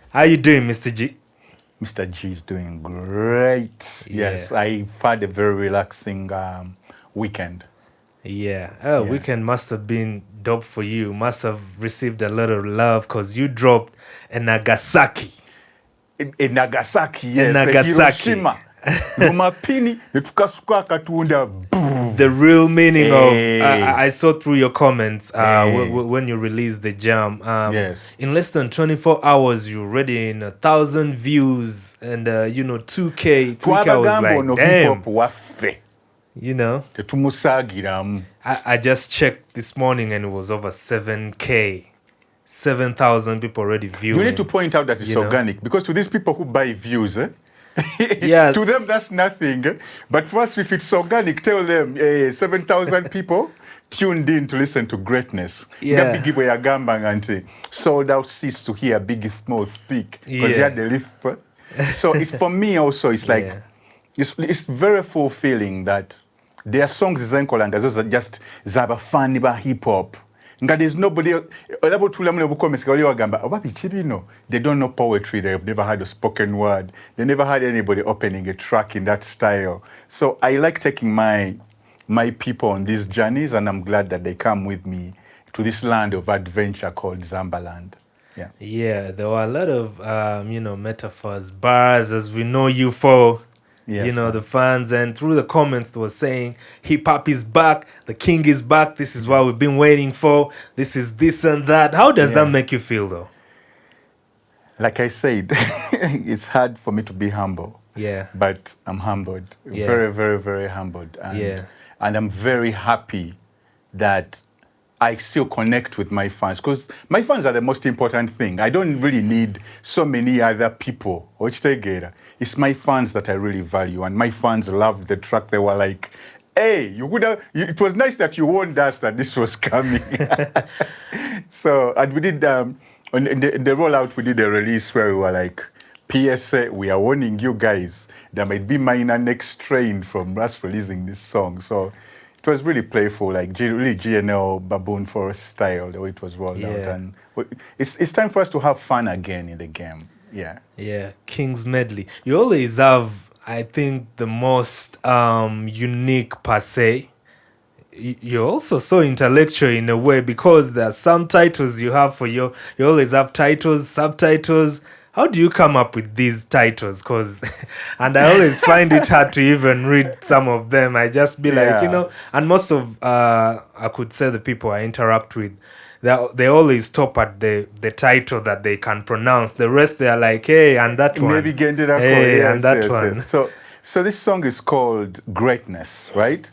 How you doing, Mr. G? Mr. G is doing great. Yeah. Yes, I've had a very relaxing weekend. Yeah. Oh, weekend must have been dope for you. Must have received a lot of love because you dropped a Nagasaki. In Nagasaki, yes. In Nagasaki. Hiroshima. Lumapini, The real meaning of I saw through your comments when you released the jam. Yes. In less than 24 hours, you're already in 1,000 views and 2K, 3K. I was like, damn. You know, I just checked this morning and it was over 7K. 7,000 people already viewing. You need to point out that it's organic because to these people who buy views, yeah, to them that's nothing. But for us, if it's organic, tell them 7,000 people tuned in to listen to greatness. Yeah. Big and sold out seats to hear Big Small speak because he had the lift. So it's for me also. It's like it's very fulfilling that their songs is and those are just zaba funny about hip hop. There's nobody they don't know poetry, they've never had a spoken word, they never had anybody opening a track in that style. So I like taking my people on these journeys, and I'm glad that they come with me to this land of adventure called Zamba land. Yeah, there were a lot of metaphors, bars, as we know you for. Yes, the fans, and through the comments they were saying hip hop is back, the king is back, this is what we've been waiting for, this is this and that. How does that make you feel though? Like I said, it's hard for me to be humble. Yeah. But I'm humbled. Yeah. Very, very, very humbled. And I'm very happy that I still connect with my fans because my fans are the most important thing. I don't really need so many other people. It's my fans that I really value, and my fans loved the track. They were like, hey, it was nice that you warned us that this was coming. So, and we did, in the rollout, we did a release where we were like, PSA, we are warning you guys, there might be minor next strain from us releasing this song. So it was really playful, like really GNL Baboon Forest style, the way it was rolled out. And it's time for us to have fun again in the game. Yeah, King's Medley. You always have, I think, the most unique per se. You're also so intellectual in a way because there are some titles you have for you always have titles, subtitles. How do you come up with these titles? And I always find it hard to even read some of them. I just be like, and most of, I could say the people I interact with, they always stop at the title that they can pronounce. The rest, they are like, hey, and that one. Hey, and that one. So this song is called Greatness, right?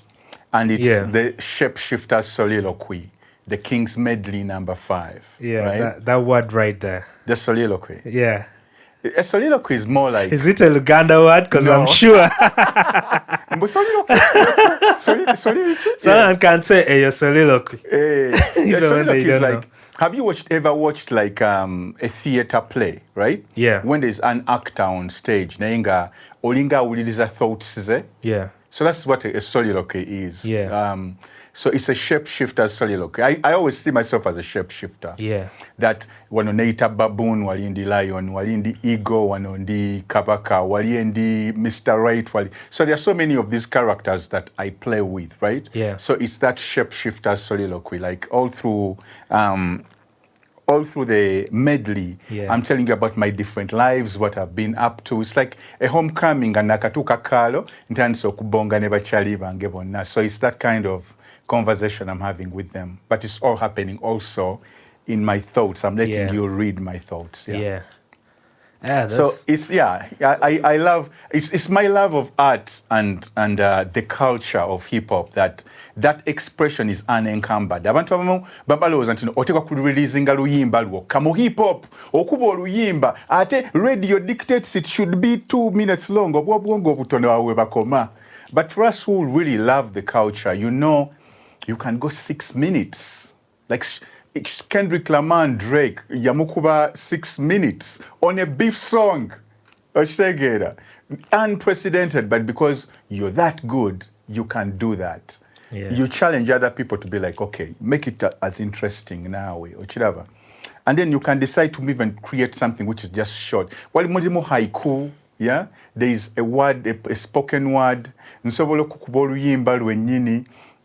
And it's the Shapeshifter's Soliloquy, the King's Medley number 5. Yeah, right? that word right there. The soliloquy. Yeah. A soliloquy is more like... Is it a Luganda word? Because I'm sure. Someone can say, hey, a soliloquy. A soliloquy is like... Have you ever watched like a theater play, right? Yeah. When there's an actor on stage, olinga uliriza thoughts, yeah. So that's what a soliloquy is. Yeah. So it's a shapeshifter's soliloquy. I always see myself as a shapeshifter. Yeah. That wanoneita baboon, walindi lion, walindi eagle, wanondi kabaka, walindi Mr. Right. So there are so many of these characters that I play with, right? Yeah. So it's that shapeshifter's soliloquy, like all through the medley. I'm telling you about my different lives, what I've been up to. It's like a homecoming and nakatuka kalo in terms of kubonga neba chali bange bonna. So it's that kind of conversation I'm having with them. But it's all happening also in my thoughts. I'm letting you read my thoughts. Yeah, so it's I love it's my love of art and the culture of hip hop that expression is unencumbered. Abantu abamu babalowooza nti otekwa ku releasinga luyimba lwokka mu hip hop okuba oluyimba ate radio dictates it should be 2 minutes long obwobwongo obutono awe bakoma. But for us who really love the culture, you can go 6 minutes. Like Kendrick Lamar and Drake, Yamukuba 6 minutes on a beef song. Unprecedented, but because you're that good, you can do that. you challenge other people to be like, okay, make it as interesting now, or whatever. And then you can decide to even create something which is just short. While more haiku, yeah, there is a word, a spoken word.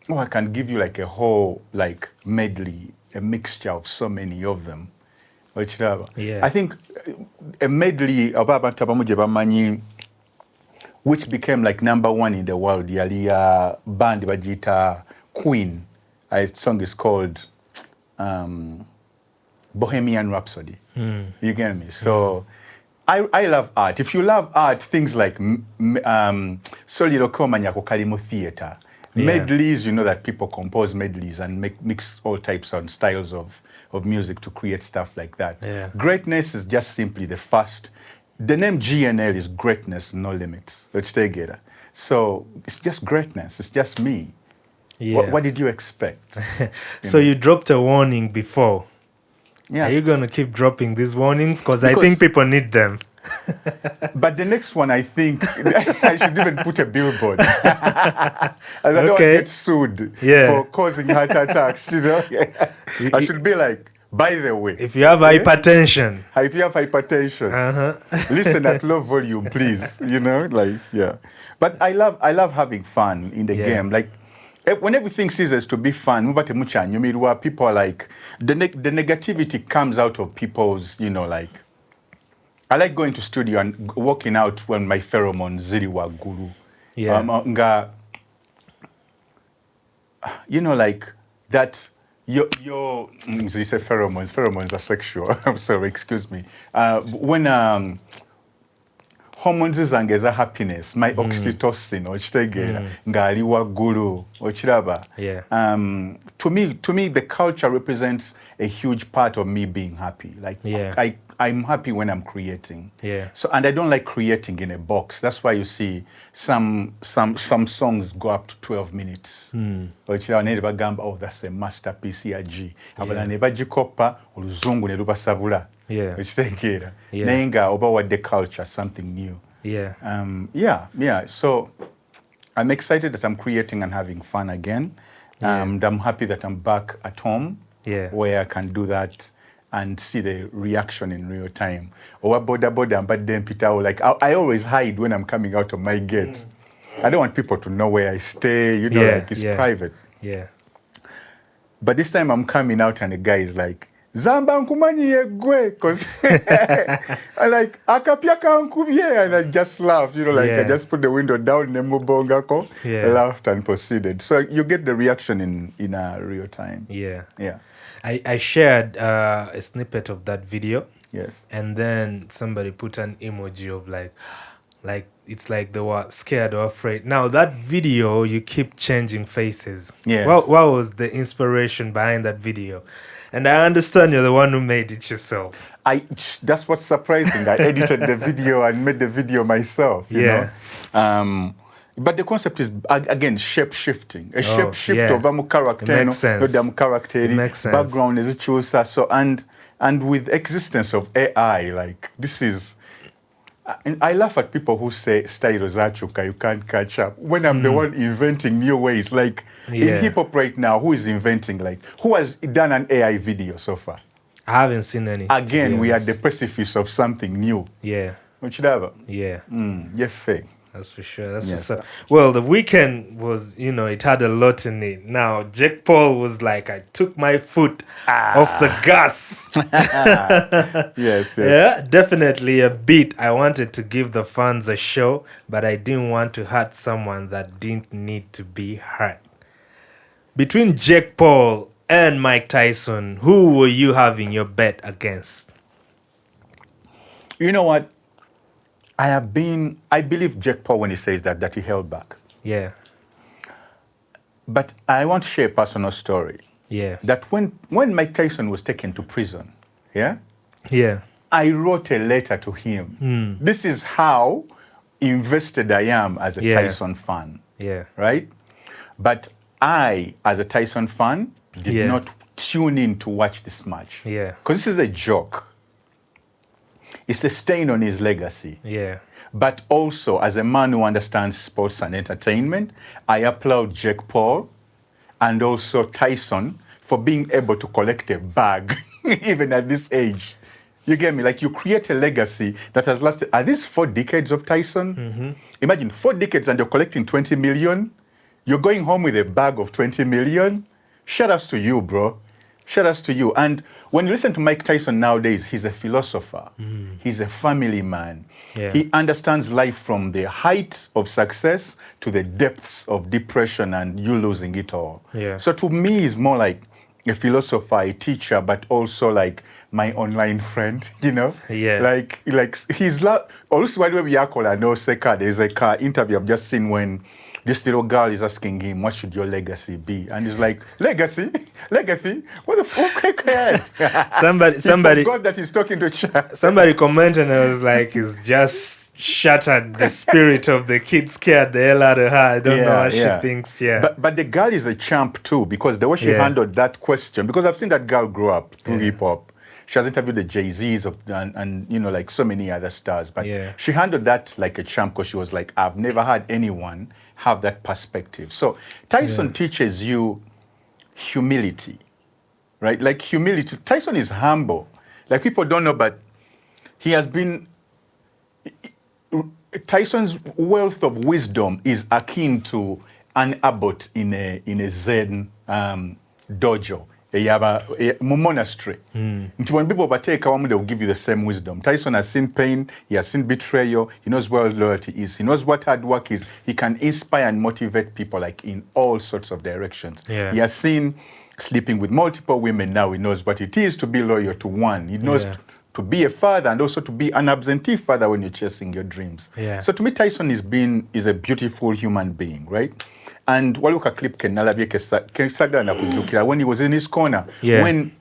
Oh, I can give you like a whole like medley, a mixture of so many of them. Yeah. I think a medley of which became like #1 in the world, yali band bajita Queen. Its song is called Bohemian Rhapsody. You get me? So I love art. If you love art, things like Soliro Komanyako Kalimo Theater, medleys, you know that people compose medleys and mix all types of styles of music to create stuff like that. Yeah. Greatness is just simply the first. The name GNL is greatness, no limits. Let's take it. So it's just greatness. It's just me. Yeah. What did you expect? So you dropped a warning before. Yeah. Are you going to keep dropping these warnings? Because I think people need them. But the next one, I think, I should even put a billboard. As I don't want to get sued for causing heart attacks, you know. I should be like, by the way. If you have hypertension. If you have hypertension, listen at low volume, please. You know, like, yeah. But I love having fun in the game. Like, when everything ceases to be fun, people are like, the negativity comes out of people's, you know, like, I like going to studio and walking out when my pheromones ziri wa guru. Yeah. You know, like that. You say pheromones. Pheromones are sexual. I'm sorry. Excuse me. When hormones zangeza happiness, my oxytocin, ngali wa guru, yeah. To me, the culture represents a huge part of me being happy. Like, I'm happy when I'm creating. Yeah. So, and I don't like creating in a box. That's why you see some songs go up to 12 minutes. Oh, that's a masterpiece. Yeah. Nenga about what the culture, something new. Yeah. So I'm excited that I'm creating and having fun again. And I'm happy that I'm back at home, where I can do that and see the reaction in real time. But then Peter, like I always hide when I'm coming out of my gate. I don't want people to know where I stay. You know, like it's private. Yeah. But this time I'm coming out and the guy is like, Zamba nkumanyi yegwe, because I like akapiaka nkubye, and I just laughed, you know, like I just put the window down, nemubongako, laughed and proceeded. So you get the reaction in real time. Yeah. I shared a snippet of that video. Yes. And then somebody put an emoji of like it's like they were scared or afraid. Now that video, you keep changing faces. Yes. What was the inspiration behind that video? And I understand you're the one who made it yourself. That's what's surprising. I edited the video and made the video myself. You know? But the concept is, again, shape-shifting. A shape-shift of a character. It makes sense. It makes sense. Background is a chooser. So, and with existence of AI, like, this is... And I laugh at people who say, styles achuka, you can't catch up. When I'm the one inventing new ways, like in hip-hop right now, who is inventing, like, who has done an AI video so far? I haven't seen any. Again, we are at the precipice of something new. Yeah. Which ever? Yeah. Fair. That's for sure. That's what's up. Well, the weekend was, you know, it had a lot in it. Now, Jake Paul was like, I took my foot off the gas. Yes. Yeah, definitely a beat. I wanted to give the fans a show, but I didn't want to hurt someone that didn't need to be hurt. Between Jake Paul and Mike Tyson, who were you having your bet against? You know what? I believe Jake Paul when he says that he held back. Yeah. But I want to share a personal story. Yeah. That when Mike Tyson was taken to prison, Yeah. I wrote a letter to him. This is how invested I am as a Tyson fan. Yeah. Right? But I, as a Tyson fan, did not tune in to watch this match. Yeah. Because this is a joke. It's a stain on his legacy. Yeah. But also, as a man who understands sports and entertainment, I applaud Jake Paul and also Tyson for being able to collect a bag, even at this age. You get me? Like, you create a legacy that has lasted. Are these 4 decades of Tyson? Mm-hmm. Imagine 4 decades and you're collecting 20 million. You're going home with a bag of 20 million. Shout outs to you, bro. Shout outs to you. And when you listen to Mike Tyson nowadays, he's a philosopher. He's a family man. Yeah. He understands life from the heights of success to the depths of depression and you losing it all. Yeah. So to me, he's more like a philosopher, a teacher, but also like my online friend, you know? Yeah. Like he's also when we are called I know Seka, there's a car interview I've just seen when this little girl is asking him, what should your legacy be? And he's like, legacy? Legacy? What the fuck? Somebody forgot that he's talking to chat. Somebody commented and I was like, he's just shattered the spirit of the kid, scared the hell out of her. I don't know what she thinks, But the girl is a champ too, because the way she handled that question, because I've seen that girl grow up through hip-hop. She has interviewed the Jay-Z's and you know, like so many other stars. But she handled that like a champ because she was like, I've never had anyone have that perspective. So Tyson teaches you humility, right? Like humility. Tyson is humble. Like people don't know, but he has been... Tyson's wealth of wisdom is akin to an abbot in a Zen dojo. Monastery. When people overtake Kawempe, they will give you the same wisdom. Tyson has seen pain, he has seen betrayal, he knows what loyalty is, he knows what hard work is. He can inspire and motivate people like in all sorts of directions. He has seen sleeping with multiple women, now he knows what it is to be loyal to one. He knows to be a father and also to be an absentee father when you're chasing your dreams. So to me, Tyson is a beautiful human being, right? And waluka clip when he was in his corner, when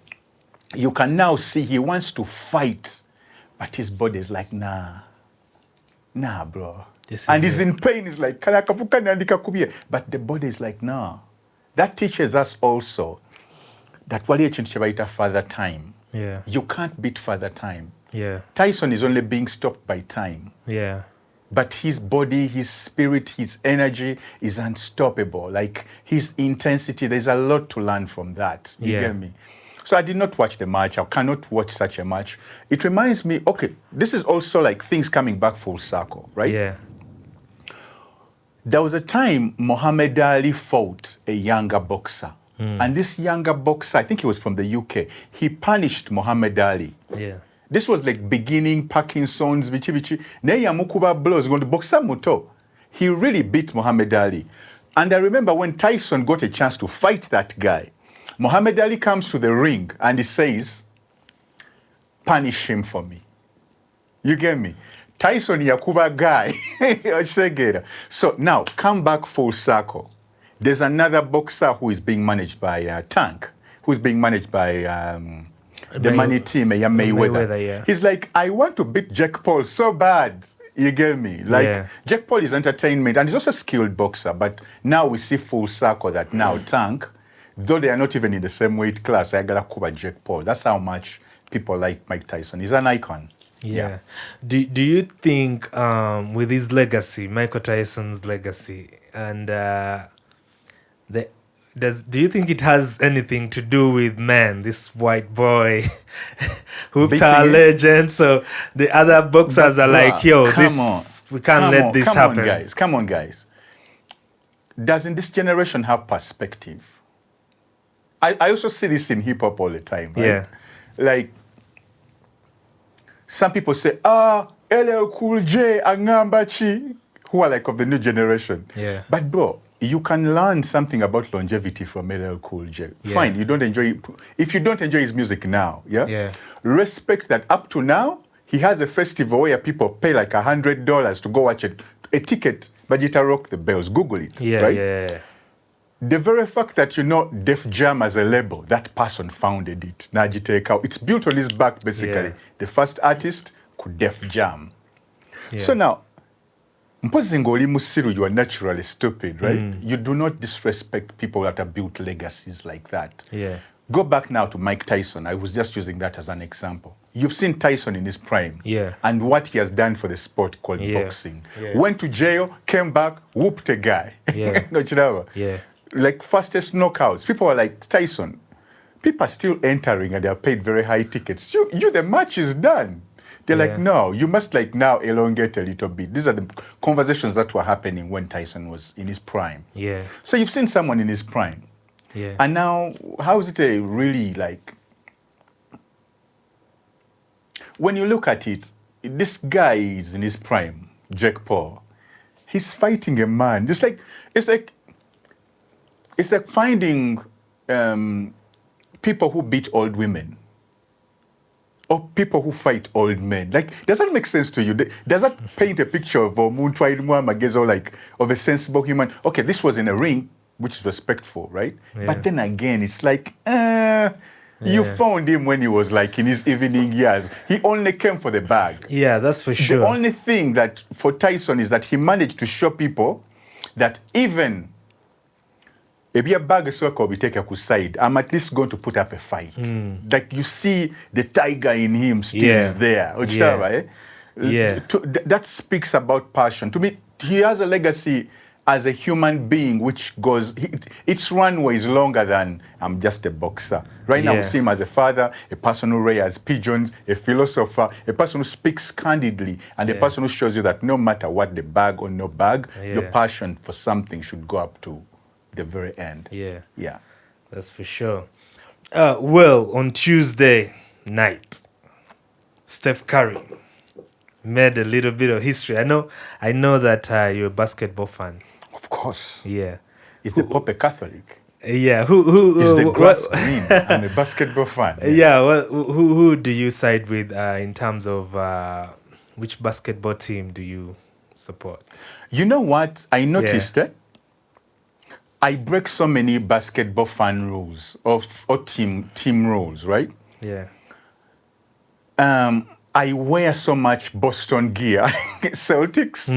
you can now see he wants to fight, but his body is like, nah, bro. And he's in pain, he's like, but the body is like, nah. That teaches us also that father time. You can't beat father time. Tyson is only being stopped by time. But his body, his spirit, his energy is unstoppable. Like his intensity, there's a lot to learn from that. You get me? So I did not watch the match. I cannot watch such a match. It reminds me, okay, this is also like things coming back full circle, right? There was a time Muhammad Ali fought a younger boxer. And this younger boxer, I think he was from the UK, he punished Muhammad Ali. This was like beginning Parkinson's, vichi. Neya mukuba blows going to boxer muto. He really beat Muhammad Ali. And I remember when Tyson got a chance to fight that guy, Muhammad Ali comes to the ring and he says, punish him for me. You get me? Tyson yakuba guy. So now, come back full circle. There's another boxer who is being managed by Tank, who's being managed by... the money team, Mayweather. He's like, I want to beat Jake Paul so bad. You get me? Like, Jake Paul is entertainment and he's also a skilled boxer. But now we see full circle that now Tank, though they are not even in the same weight class, I gotta cover Jake Paul. That's how much people like Mike Tyson. He's an icon. Do you think with his legacy, Michael Tyson's legacy, and do you think it has anything to do with this white boy, hoopta legend? So the other boxers are like, yo, we can't let this happen. Come on, guys. Doesn't this generation have perspective? I also see this in hip hop all the time. Right? Like, some people say, LL Cool J, Angambachi, who are like of the new generation. But bro, you can learn something about longevity from LL Cool J. Fine, you don't enjoy it. If you don't enjoy his music now, respect that up to now, he has a festival where people pay like $100 to go watch it, a ticket, but it rock the bells. Google it, right? The very fact that you know Def Jam as a label, that person founded it. It's built on his back, basically. The first artist could Def Jam. So now, you are naturally stupid, right? You do not disrespect people that have built legacies like that. Go back now to Mike Tyson. I was just using that as an example. You've seen Tyson in his prime and what he has done for the sport called boxing. Went to jail, came back, whooped a guy. like fastest knockouts. People are like, Tyson, people are still entering and they are paid very high tickets. The match is done. They're like, no, you must like now elongate a little bit. These are the conversations that were happening when Tyson was in his prime. Yeah. So you've seen someone in his prime. Yeah. And now, how is it a really like, when you look at it, this guy is in his prime, Jake Paul. He's fighting a man. It's like finding people who beat old women or people who fight old men. Like, does that make sense to you? Does that paint a picture of like of a sensible human? Okay, this was in a ring, which is respectful, right? Yeah. But then again, it's like, you found him when he was like in his evening years. He only came for the bag. Yeah, that's for sure. The only thing that for Tyson is that he managed to show people that even if a bag will be taken aside, I'm at least going to put up a fight. Like you see the tiger in him still is there. That speaks about passion. To me, he has a legacy as a human being, which goes, its runway is longer than I'm just a boxer. Right now, we see him as a father, a person who rears pigeons, a philosopher, a person who speaks candidly, and a person who shows you that no matter what the bag or no bag, your passion for something should go up to the very end. Yeah. That's for sure. Well, on Tuesday night, Steph Curry made a little bit of history. I know that you're a basketball fan. Of course. Yeah. Is the Pope a Catholic? Yeah. Who is the grass green? I'm a basketball fan. Yeah. Well, who do you side with in terms of which basketball team do you support? You know what? I noticed I break so many basketball fan rules or team rules, right? Yeah. I wear so much Boston gear, Celtics,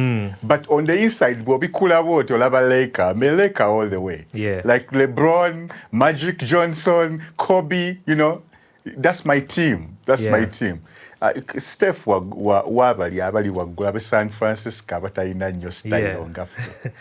but on the inside, we'll be cool about Laker, me Laker all the way. Yeah. Like LeBron, Magic Johnson, Kobe, that's my team. That's my team. Steph wabali San Francisco, but I know style on Lugaflow.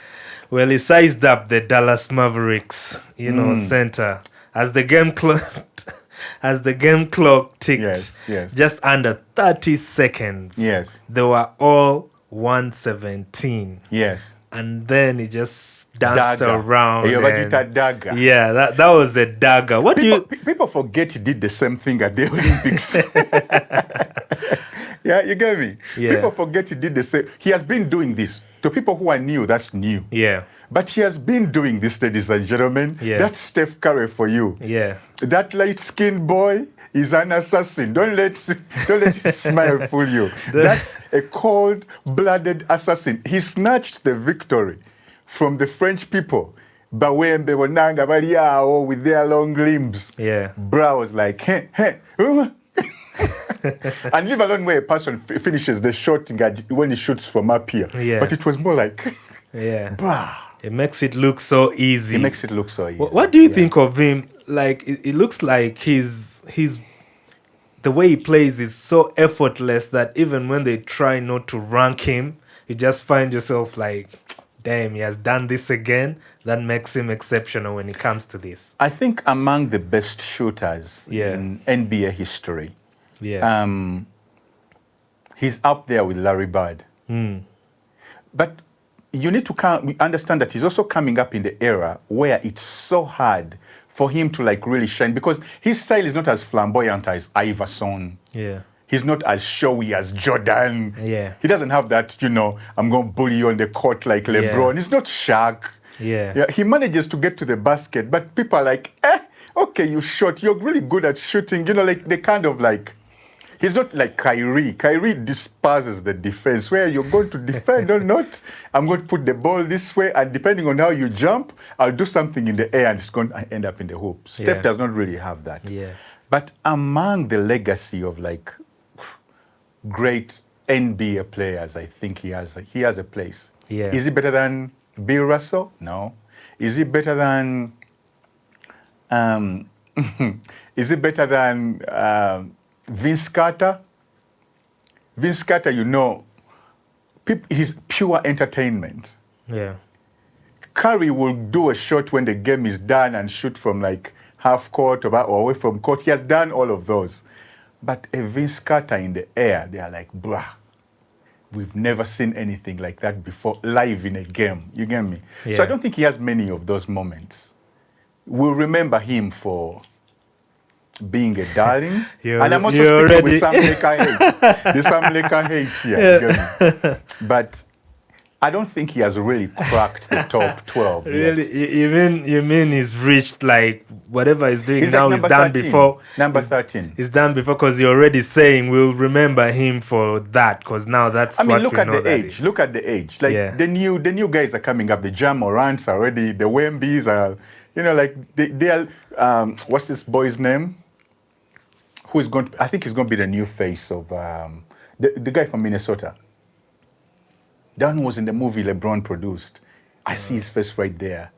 Well, he sized up the Dallas Mavericks, center as the game clocked. As the game clock ticked, just under 30 seconds, they were all 117. Yes. And then he just danced around. Yeah, that was a dagger. What people forget he did the same thing at the Olympics. Yeah, you get me? Yeah. People forget he did the same. He has been doing this. To people who are new, that's new. Yeah. But he has been doing this, ladies and gentlemen. Yeah. That's Steph Curry for you. Yeah. That light-skinned boy is an assassin. Don't let his smile fool you. That's a cold-blooded assassin. He snatched the victory from the French people. Kawempe Bonanga Bariao with their long limbs. Yeah. Bra was like, hey. And leave alone where a person finishes the shot when he shoots from up here. Yeah. But it was more like, brah. It makes it look so easy. What do you think of him? Like, it looks like he's the way he plays is so effortless that even when they try not to rank him, you just find yourself like, damn, he has done this again. That makes him exceptional when it comes to this. I think among the best shooters in NBA history, he's up there with Larry Bird. But you need to understand that he's also coming up in the era where it's so hard for him to like really shine because his style is not as flamboyant as Iverson. Yeah. He's not as showy as Jordan. Yeah. He doesn't have that, I'm going to bully you on the court like LeBron. He's not Shaq. Yeah. He manages to get to the basket, but people are like, okay, you shot. You're really good at shooting. Like they kind of like, he's not like Kyrie. Kyrie disperses the defense where you're going to defend or not. I'm going to put the ball this way, and depending on how you jump, I'll do something in the air and it's going to end up in the hoop. Steph does not really have that. Yeah. But among the legacy of like great NBA players, I think he has a place. Yeah. Is he better than Bill Russell? No. Is he better than Vince Carter? Vince Carter, he's pure entertainment. Yeah. Curry will do a shot when the game is done and shoot from like half court or away from court. He has done all of those. But a Vince Carter in the air, they are like, bruh, we've never seen anything like that before live in a game. You get me? Yeah. So I don't think he has many of those moments. We'll remember him for being a darling. And I'm also speaking with some Laker hate. There's some Laker hate here. Yeah. You get me? But I don't think he has really cracked the top 12. Really? You mean he's reached like whatever he's doing now is done 13. before? Number 13. It's done before because you're already saying we'll remember him for that because now that's what we know. Look at the age. Look at the age. Like the new guys are coming up. The Jam Morants are already. The Wembys are. You know, like they are. What's this boy's name? Who is going to? I think he's going to be the new face of the guy from Minnesota. That one was in the movie LeBron produced. I see his face right there.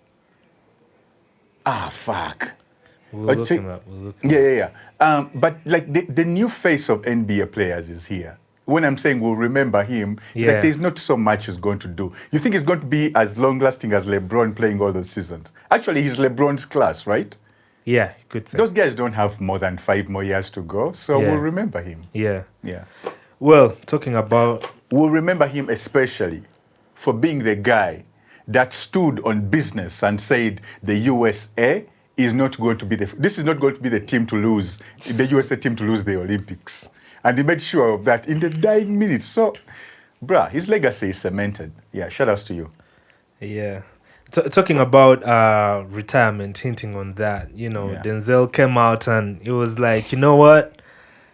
Ah, fuck. We'll look him up. Yeah. But like the new face of NBA players is here. When I'm saying we'll remember him, like there's not so much he's going to do. You think it's going to be as long-lasting as LeBron playing all those seasons? Actually, he's LeBron's class, right? Yeah, good. Those guys don't have more than 5 more years to go, so we'll remember him. Yeah. Yeah. Well, talking about... We'll remember him especially for being the guy that stood on business and said the USA is not going to be this is not going to be the team to lose, the USA team to lose the Olympics. And he made sure of that in the dying minutes. So, bruh, his legacy is cemented. Yeah, shout outs to you. Yeah. Talking about retirement, hinting on that, Denzel came out and it was like, you know what?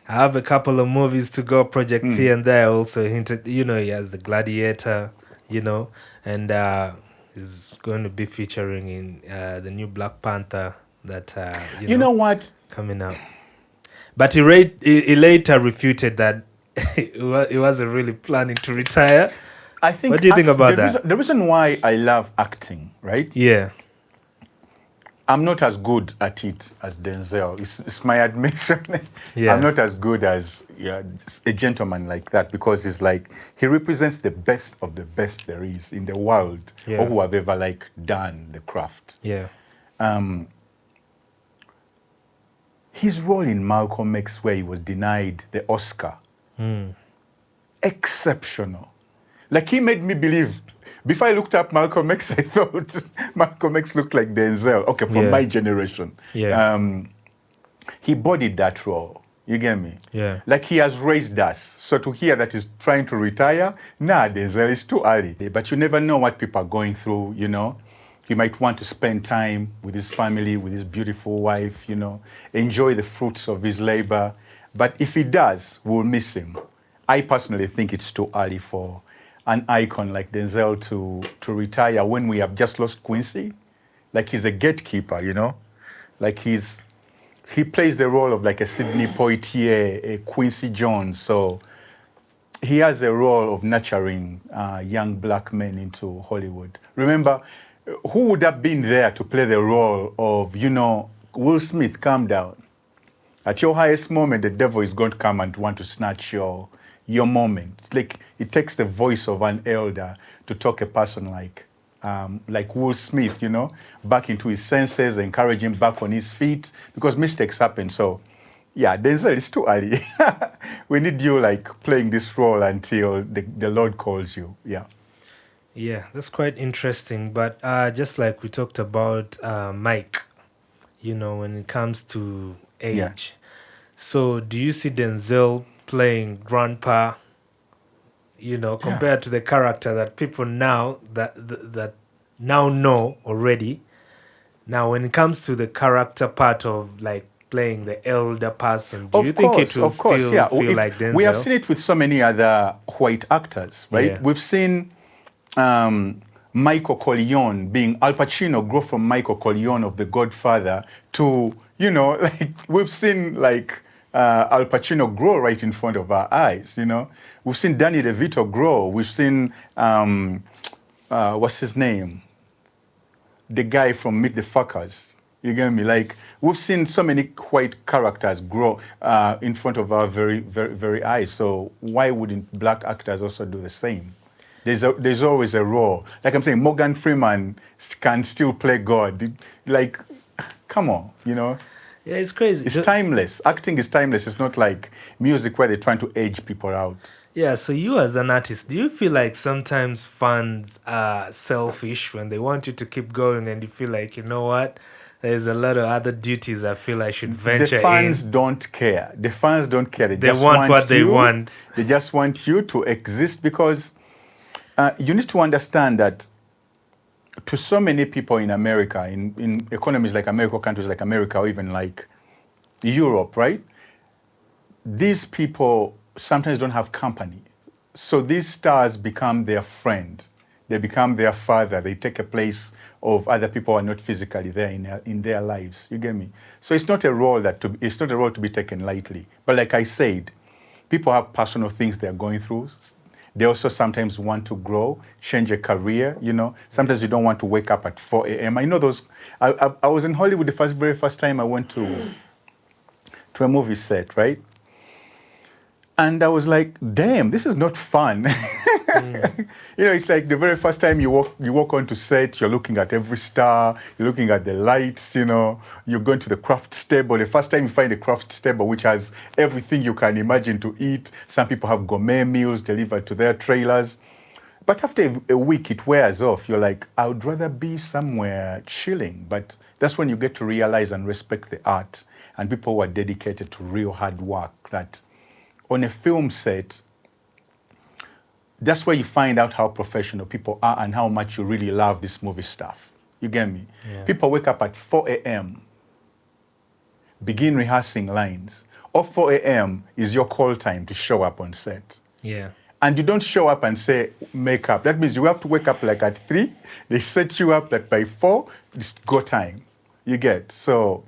I have a couple of movies to go, projects here and there. Also hinted, he has The Gladiator, and he's going to be featuring in the new Black Panther that, you know what? Coming out. But he later refuted that he wasn't really planning to retire. I think. What do you think about that? The reason why I love acting, right? Yeah. I'm not as good at it as Denzel. It's my admission. Yeah. I'm not as good as a gentleman like that because it's like he represents the best of the best there is in the world or who have ever done the craft. Yeah. His role in Malcolm X, where he was denied the Oscar, exceptional. Like he made me believe. Before I looked up Malcolm X, I thought Malcolm X looked like Denzel. Okay, from my generation. Yeah. He bodied that role. You get me? Yeah. Like he has raised us. So to hear that he's trying to retire, Denzel, it's too early. But you never know what people are going through, He might want to spend time with his family, with his beautiful wife, enjoy the fruits of his labor. But if he does, we'll miss him. I personally think it's too early for an icon like Denzel to retire when we have just lost Quincy. Like he's a gatekeeper, Like he plays the role of like a Sidney Poitier, a Quincy Jones. So he has a role of nurturing young black men into Hollywood. Remember, who would have been there to play the role of, Will Smith, calm down. At your highest moment, the devil is going to come and want to snatch your moment. Like it takes the voice of an elder to talk a person like Will Smith, back into his senses, encourage him back on his feet because mistakes happen. So, Denzel, it's too early. We need you playing this role until the Lord calls you. Yeah. Yeah, that's quite interesting. But just like we talked about Mike, when it comes to age. Yeah. So do you see Denzel playing grandpa, compared to the character that people now that now know already? Now, when it comes to the character part of playing the elder person, do you think it will still feel like Denzel? We have seen it with so many other white actors, right? Yeah. We've seen Michael Corleone being Al Pacino grow from Michael Corleone of The Godfather to, we've seen Al Pacino grow right in front of our eyes, We've seen Danny DeVito grow. We've seen, what's his name? The guy from Meet the Fuckers. You get me? We've seen so many white characters grow in front of our very, very, very eyes. So why wouldn't black actors also do the same? There's always a role. Like I'm saying, Morgan Freeman can still play God. Like, come on, you know? Yeah, it's crazy. It's timeless. Acting is timeless. It's not like music where they're trying to age people out. Yeah, so you as an artist, do you feel like sometimes fans are selfish when they want you to keep going and you feel like, you know what? There's a lot of other duties I feel I should venture in. The fans don't care. The fans don't care. They just want what they want. They just want you to exist because you need to understand that to so many people in America, in economies like America, countries like America, or even like Europe, right? These people sometimes don't have company. So these stars become their friend. They become their father. They take a place of other people who are not physically there in their lives. You get me? So it's not a role to be taken lightly. But like I said, people have personal things they're going through. They also sometimes want to grow, change a career, you know. Sometimes you don't want to wake up at 4 a.m. I know those. I was in Hollywood the very first time I went to a movie set, right? And I was like, damn, this is not fun. You know, it's like the very first time you walk onto set, you're looking at every star, you're looking at the lights, you know, you're going to the craft table. The first time you find a craft table which has everything you can imagine to eat. Some people have gourmet meals delivered to their trailers. But after a week, it wears off. You're like, I would rather be somewhere chilling. But that's when you get to realize and respect the art and people who are dedicated to real hard work. That on a film set, that's where you find out how professional people are and how much you really love this movie stuff. You get me? Yeah. People wake up at 4 a.m., begin rehearsing lines. Or 4 a.m. is your call time to show up on set. Yeah. And you don't show up and say makeup. That means you have to wake up like at 3. They set you up like by 4. It's go time. You get? So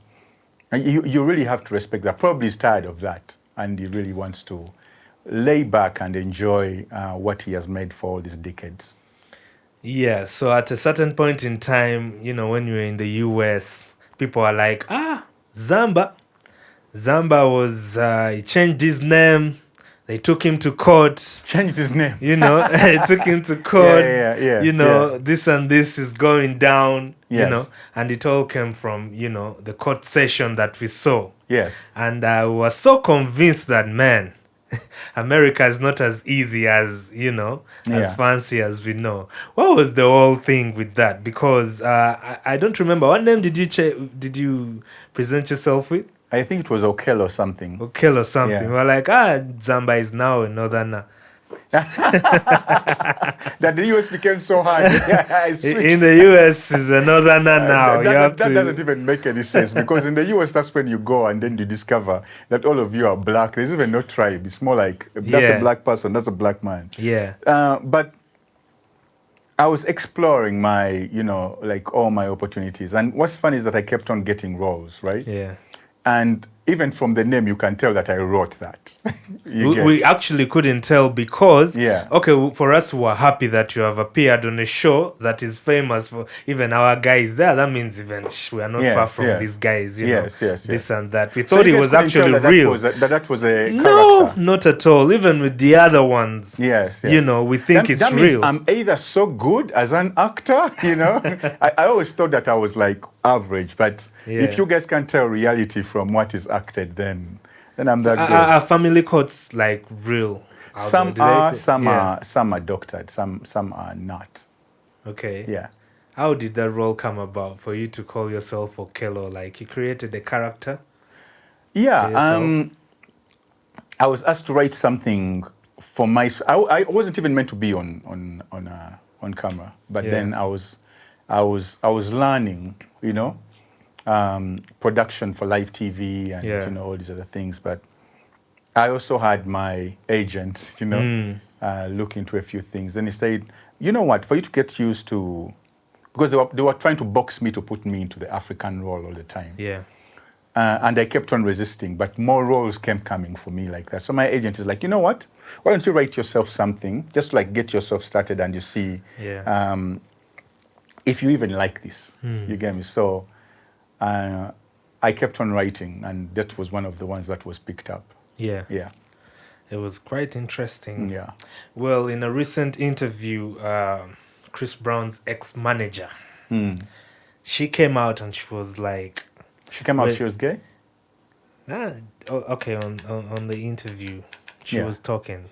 you really have to respect that. Probably he's tired of that. And he really wants to lay back and enjoy what he has made for all these decades. Yeah, so at a certain point in time, you know, when you're in the US, people are like, Zamba. Zamba was, he changed his name. They took him to court. Changed his name. You know, they took him to court. Yeah. You know, this and this is going down, yes. You know, and it all came from, you know, the court session that we saw. Yes. And I was so convinced that, man, America is not as easy as, you know, as fancy as we know. What was the whole thing with that? Because I don't remember. What name did you present yourself with? I think it was Okello something. Okello something. Yeah. We're like, Zamba is now a northerner. That the US became so hard. In the US is a northerner now. That doesn't even make any sense because in the US that's when you go and then you discover that all of you are black. There's even no tribe. It's more like that's a black person, that's a black man. Yeah. But I was exploring my, you know, like all my opportunities. And what's funny is that I kept on getting roles, right? Yeah. And even from the name, you can tell that I wrote that. We actually couldn't tell because, okay, for us, we are happy that you have appeared on a show that is famous for even our guys there. That means even we are not far from these guys, you know, this and that. We thought it was actually real. That was a no, character. not at all. Even with the other ones, you know, we think it's that real. Means I'm either so good as an actor, you know. I always thought that I was like average, but if you guys can tell reality from what is acted, then I'm that good. Are family courts like real? Some are doctored, some are not. Okay. Yeah. How did that role come about for you to call yourself Okello? Like you created a character? Yeah. I was asked to write something for myself. I wasn't even meant to be on camera, but then I was learning, you know, production for live TV and you know all these other things. But I also had my agent, you know, look into a few things. And he said, you know what, for you to get used to, because they were trying to box me to put me into the African role all the time. Yeah. And I kept on resisting, but more roles kept coming for me like that. So my agent is like, you know what, why don't you write yourself something, just like get yourself started and you see if you even like this. You get me? So I kept on writing, and that was one of the ones that was picked up. Yeah. Yeah. It was quite interesting. Yeah. Well, in a recent interview, Chris Brown's ex-manager, she came out and she was like... She came out, she was gay? Okay, on the interview, she was talking.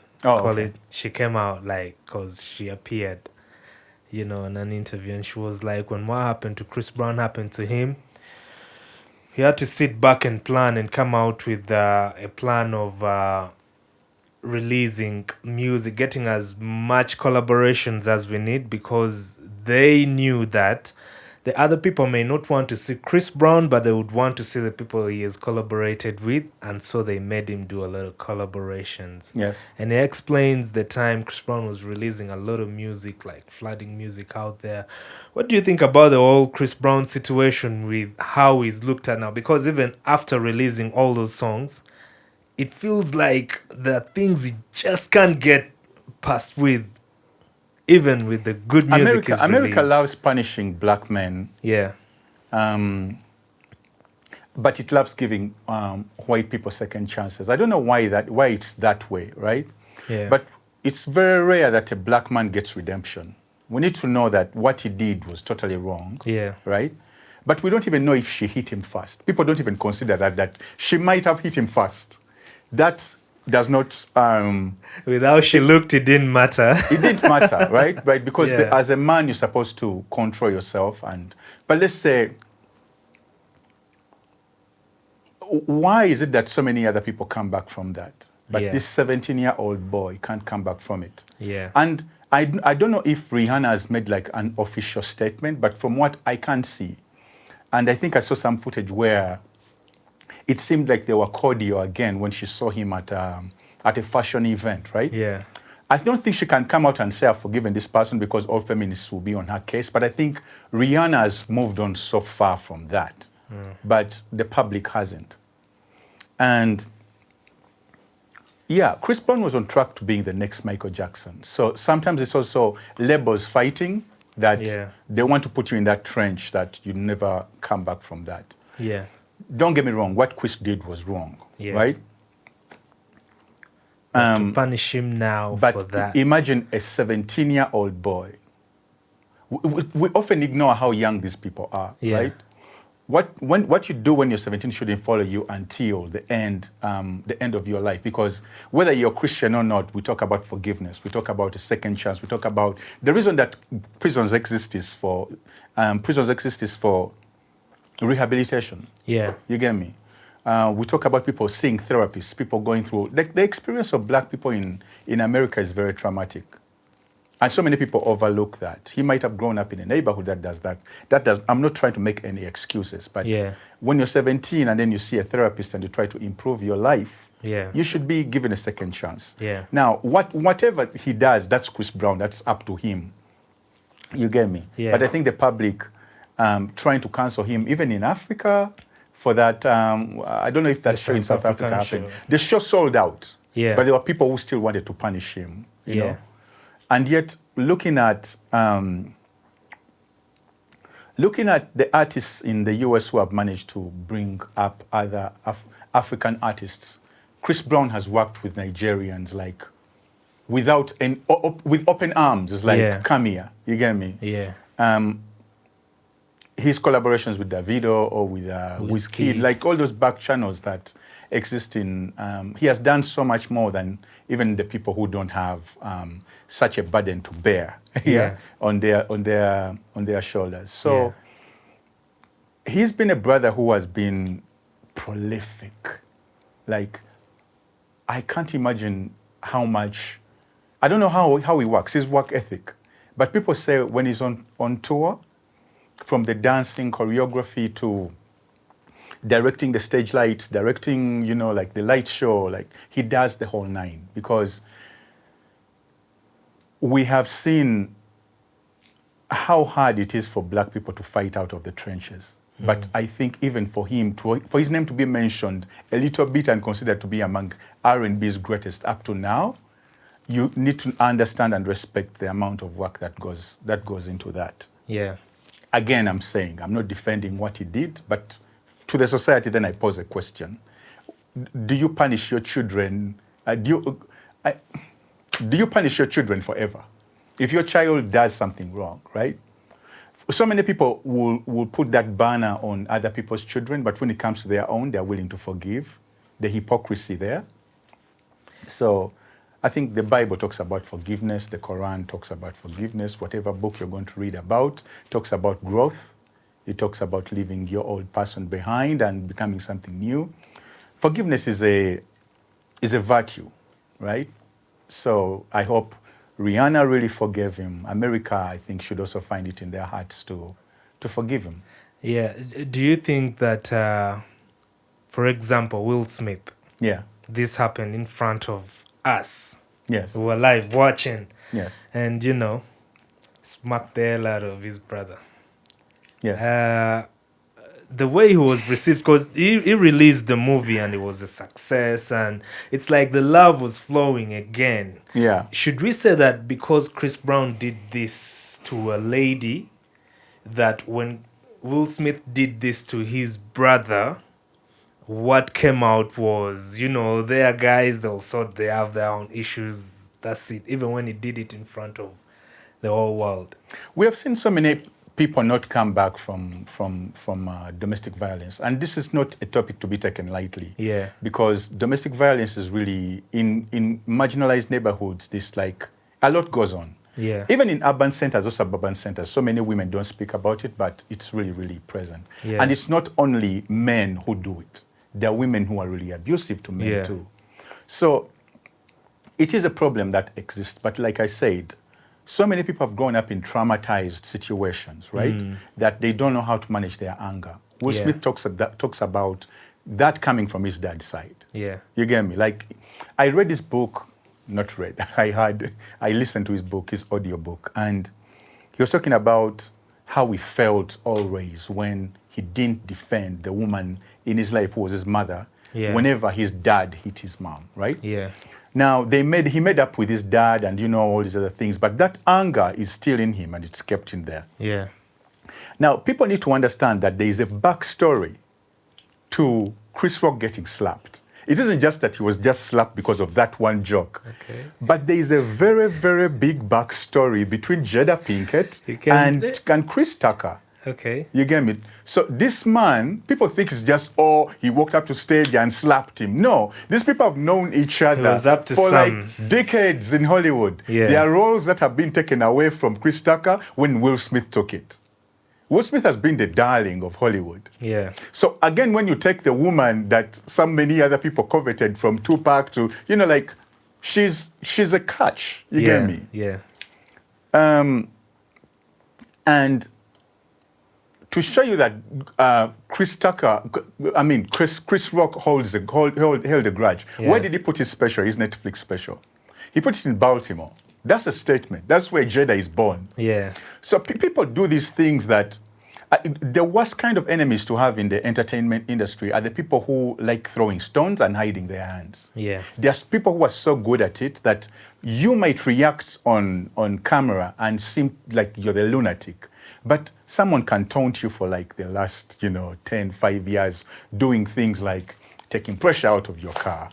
She came out like, because she appeared, in an interview, and she was like, when what happened to Chris Brown happened to him, he had to sit back and plan and come out with a plan of releasing music, getting as much collaborations as we need, because they knew that the other people may not want to see Chris Brown, but they would want to see the people he has collaborated with, and so they made him do a lot of collaborations. Yes. And he explains the time Chris Brown was releasing a lot of music, like flooding music out there. What do you think about the whole Chris Brown situation with how he's looked at now? Because even after releasing all those songs, it feels like the things he just can't get past with, even with the good music. America loves punishing black men. Yeah. But it loves giving white people second chances. I don't know why it's that way, right? Yeah. But it's very rare that a black man gets redemption. We need to know that what he did was totally wrong. Yeah. Right? But we don't even know if she hit him first. People don't even consider that she might have hit him first. That does not... with how she looked, it didn't matter. It didn't matter, right? Right? Because as a man, you're supposed to control yourself. But let's say, why is it that so many other people come back from that? But this 17-year-old boy can't come back from it. Yeah. And I don't know if Rihanna has made like an official statement, but from what I can see, and I think I saw some footage where it seemed like they were cordial again when she saw him at a fashion event, right? Yeah. I don't think she can come out and say, I've forgiven this person, because all feminists will be on her case. But I think Rihanna has moved on so far from that. But the public hasn't. And yeah, Chris Brown was on track to being the next Michael Jackson. So sometimes it's also labels fighting that they want to put you in that trench that you never come back from that. Yeah. Don't get me wrong, what Chris did was wrong, right? To punish him now for that. But imagine a 17-year-old boy. We often ignore how young these people are, right? What you do when you're 17 shouldn't follow you until the end of your life. Because whether you're Christian or not, we talk about forgiveness. We talk about a second chance. We talk about the reason that prisons exist is for rehabilitation. Yeah. You get me? We talk about people seeing therapists, people going through... The experience of black people in America is very traumatic. And so many people overlook that. He might have grown up in a neighborhood that does that. I'm not trying to make any excuses, but when you're 17 and then you see a therapist and you try to improve your life, you should be given a second chance. Yeah. Now, whatever he does, that's Chris Brown. That's up to him. You get me? Yeah. But I think the public trying to cancel him, even in Africa, for that, I don't know if that show in South Africa happened. The show sold out, but there were people who still wanted to punish him, you know? And yet, looking at the artists in the US who have managed to bring up other African artists, Chris Brown has worked with Nigerians like with open arms. It's like, come here, you get me? Yeah. His collaborations with Davido or with Wizkid, like all those back channels that exist in, he has done so much more than even the people who don't have such a burden to bear on their shoulders. So he's been a brother who has been prolific. Like, I can't imagine how much, I don't know how he works, his work ethic. But people say when he's on tour, from the dancing, choreography to directing the stage lights, directing, like the light show, like he does the whole nine, because we have seen how hard it is for black people to fight out of the trenches. But I think even for him, for his name to be mentioned a little bit and considered to be among R&B's greatest up to now, you need to understand and respect the amount of work that goes into that. Yeah. Again, I'm saying, I'm not defending what he did, but to the society, then I pose a question. Do you punish your children Do you punish your children forever? If your child does something wrong, right? So many people will put that banner on other people's children, but when it comes to their own, they're willing to forgive. The hypocrisy there. So I think the Bible talks about forgiveness. The Quran talks about forgiveness. Whatever book you're going to read about talks about growth. It talks about leaving your old person behind and becoming something new. Forgiveness is a virtue, right? So I hope Rihanna really forgave him. America, I think, should also find it in their hearts to forgive him. Yeah. Do you think that, for example, Will Smith, this happened in front of us? Yes. We were live watching. Yes. And, smacked the hell out of his brother. Yes. The way he was received, because he released the movie and it was a success, and it's like the love was flowing again. Yeah. Should we say that because Chris Brown did this to a lady, that when Will Smith did this to his brother, what came out was, they are guys, they have their own issues, that's it, even when he did it in front of the whole world? We have seen so many people not come back from domestic violence. And this is not a topic to be taken lightly. Yeah. Because domestic violence is really, in marginalized neighborhoods, a lot goes on. Yeah. Even in urban centers or suburban centers, so many women don't speak about it, but it's really, really present. Yeah. And it's not only men who do it. There are women who are really abusive to men too. So it is a problem that exists. But like I said, so many people have grown up in traumatized situations, right? That they don't know how to manage their anger. Will Smith talks about that coming from his dad's side. Yeah. You get me? Like, I read his book, not read, I listened to his book, his audio book, and he was talking about how he felt always when he didn't defend the woman in his life who was his mother, whenever his dad hit his mom, right? Yeah. Now, he made up with his dad and, all these other things, but that anger is still in him and it's kept in there. Yeah. Now, people need to understand that there is a backstory to Chris Rock getting slapped. It isn't just that he was just slapped because of that one joke. Okay. But there is a very, very big backstory between Jada Pinkett and Chris Tucker. Okay. You get me? So this man, people think it's just, he walked up to stage and slapped him. No, these people have known each other for like decades in Hollywood. Yeah. There are roles that have been taken away from Chris Tucker when Will Smith took it. Will Smith has been the darling of Hollywood. Yeah. So again, when you take the woman that so many other people coveted, from Tupac to, she's a catch. You get me? Yeah. And to show you that Chris Rock held a grudge. Yeah. Where did he put his special, his Netflix special? He put it in Baltimore. That's a statement. That's where Jada is born. Yeah. So people do these things that the worst kind of enemies to have in the entertainment industry are the people who like throwing stones and hiding their hands. Yeah. There's people who are so good at it that you might react on camera and seem like you're the lunatic. But someone can taunt you for like the last, 5 years, doing things like taking pressure out of your car,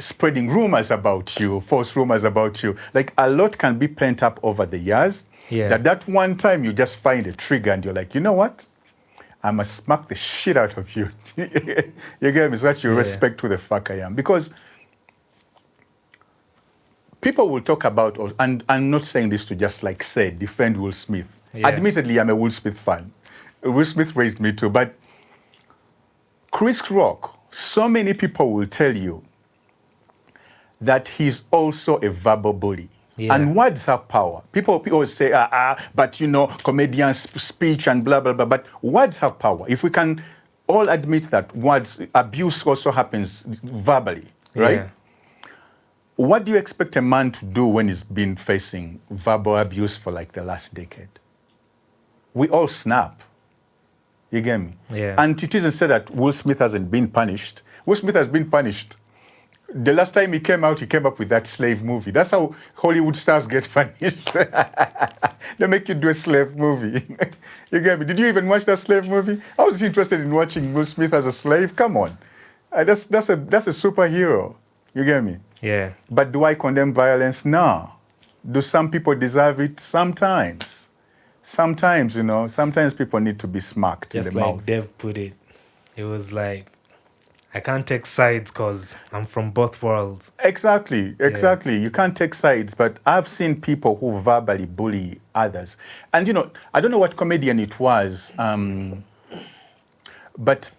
spreading rumors about you, false rumors about you. Like, a lot can be pent up over the years. Yeah. That one time you just find a trigger and you're like, you know what? I must smack the shit out of you. You get me? So that you respect who the fuck I am. Because people will talk about, and I'm not saying this to just like say, defend Will Smith. Yeah. Admittedly, I'm a Will Smith fan. Will Smith raised me too. But Chris Rock, so many people will tell you that he's also a verbal bully. Yeah. And words have power. People always say, but comedians speech and blah, blah, blah. But words have power. If we can all admit that abuse also happens verbally, right? Yeah. What do you expect a man to do when he's been facing verbal abuse for like the last decade? We all snap. You get me? Yeah. And it isn't said that Will Smith hasn't been punished. Will Smith has been punished. The last time he came up with that slave movie. That's how Hollywood stars get punished. They make you do a slave movie. You get me? Did you even watch that slave movie? I was interested in watching Will Smith as a slave. Come on. That's a superhero. You get me? Yeah. But do I condemn violence? No. Do some people deserve it? Sometimes. Sometimes, you know, sometimes people need to be smacked just in the like mouth. Dev put it. It was like, I can't take sides because I'm from both worlds. Exactly. You can't take sides, but I've seen people who verbally bully others. And, you know, I don't know what comedian it was, but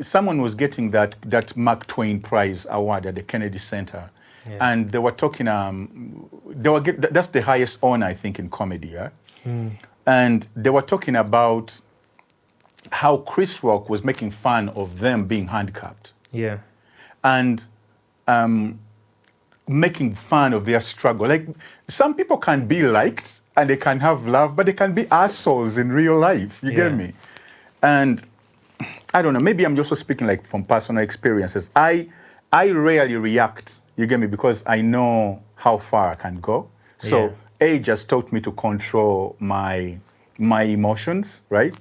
someone was getting that Mark Twain Prize award at the Kennedy Center. Yeah. And they were talking, that's the highest honor, I think, in comedy. Yeah? And they were talking about how Chris Rock was making fun of them being handicapped. Yeah. And making fun of their struggle. Like, some people can be liked and they can have love, but they can be assholes in real life. You get me? And I don't know, maybe I'm also speaking like from personal experiences. I rarely react, you get me, because I know how far I can go. So age has taught me to control my emotions, right?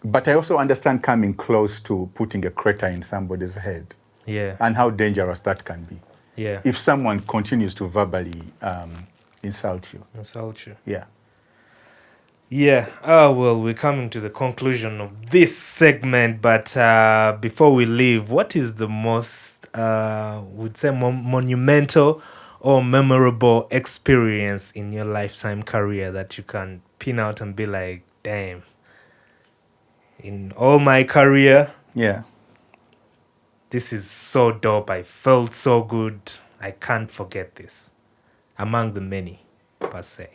But I also understand coming close to putting a crater in somebody's head. Yeah. And how dangerous that can be. Yeah. If someone continues to verbally insult you. Yeah. Yeah. Well, we're coming to the conclusion of this segment, but before we leave, what is the most, would say, monumental or memorable experience in your lifetime career that you can pin out and be like, damn, in all my career, this is so dope. I felt so good. I can't forget this. Among the many, per se.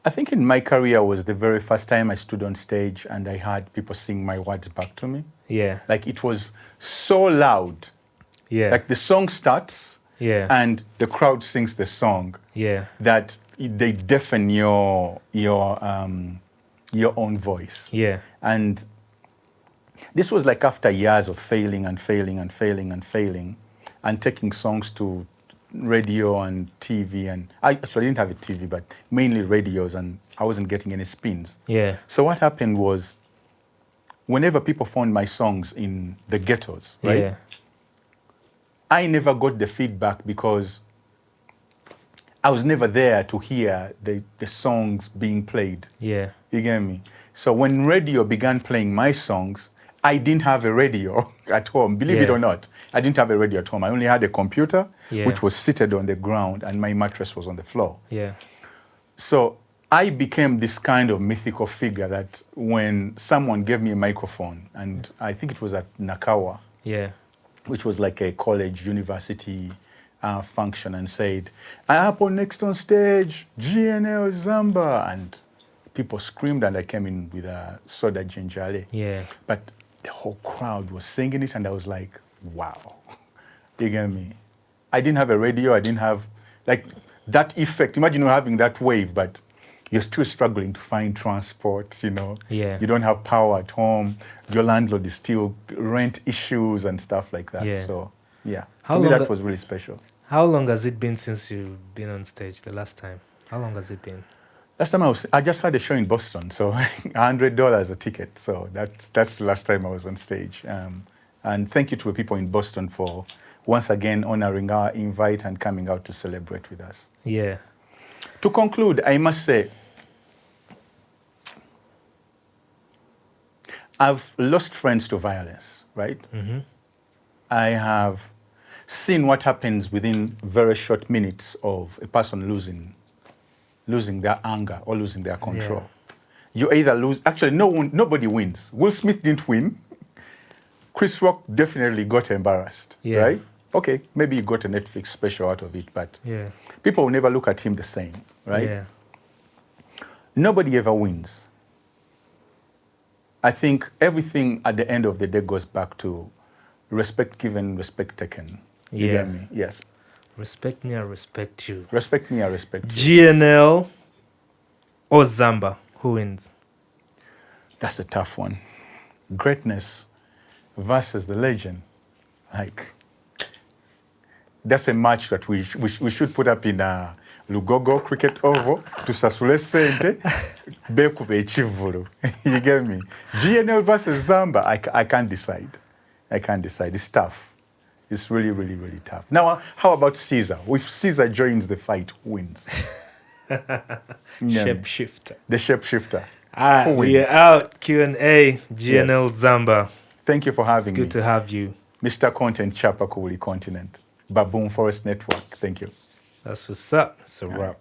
I think in my career was the very first time I stood on stage and I had people sing my words back to me. Yeah. Like, it was so loud. Yeah. Like, the song starts and the crowd sings the song. Yeah. That they deafen your own voice. Yeah. And this was like after years of failing and taking songs to radio and TV, and I actually didn't have a TV, but mainly radios, and I wasn't getting any spins. Yeah. So what happened was, whenever people found my songs in the ghettos, right? I never got the feedback because I was never there to hear the songs being played. Yeah. You get me? So when radio began playing my songs, I didn't have a radio at home. Believe it or not, I didn't have a radio at home. I only had a computer, which was seated on the ground, and my mattress was on the floor. Yeah. So I became this kind of mythical figure that when someone gave me a microphone, and I think it was at Nakawa, which was like a college, university function, and said, "I up on next on stage, GNL Zamba," and people screamed, and I came in with a soda ginger ale. Yeah. But the whole crowd was singing it, and I was like, wow. You get me? I didn't have a radio. I didn't have, like, that effect. Imagine having that wave, but you're still struggling to find transport, you know? Yeah. You don't have power at home. Your landlord is still rent issues and stuff like that. Yeah. So, yeah. For me, that was really special. How long has it been since you've been on stage the last time? How long has it been? Last time I just had a show in Boston, so $100 a ticket. So that's the last time I was on stage. And thank you to the people in Boston for once again honoring our invite and coming out to celebrate with us. Yeah. To conclude, I must say, I've lost friends to violence, right? Mm-hmm. I have seen what happens within very short minutes of a person losing their anger or losing their control. Yeah. You either lose, actually nobody wins. Will Smith didn't win. Chris Rock definitely got embarrassed, right? Okay, maybe he got a Netflix special out of it, but people will never look at him the same, right? Yeah. Nobody ever wins. I think everything at the end of the day goes back to respect given, respect taken. You get me? Yes. Respect me, I respect you. Respect me, I respect you. GNL or Zamba, who wins? That's a tough one. Greatness versus the legend. Like, that's a match that we should put up in a Lugogo cricket oval to Sasule Sente, Bekube Chivulu. You get me? GNL versus Zamba, I can't decide. It's tough. It's really, really, really tough. Now, how about Caesar? If Caesar joins the fight, who wins? Shapeshifter. The shapeshifter. We are out. Q&A, GNL Zamba. Thank you for having me. It's good to have you. Mr. Content Chapa Kuli Continent. Baboon Forest Network. Thank you. That's what's up. It's a wrap.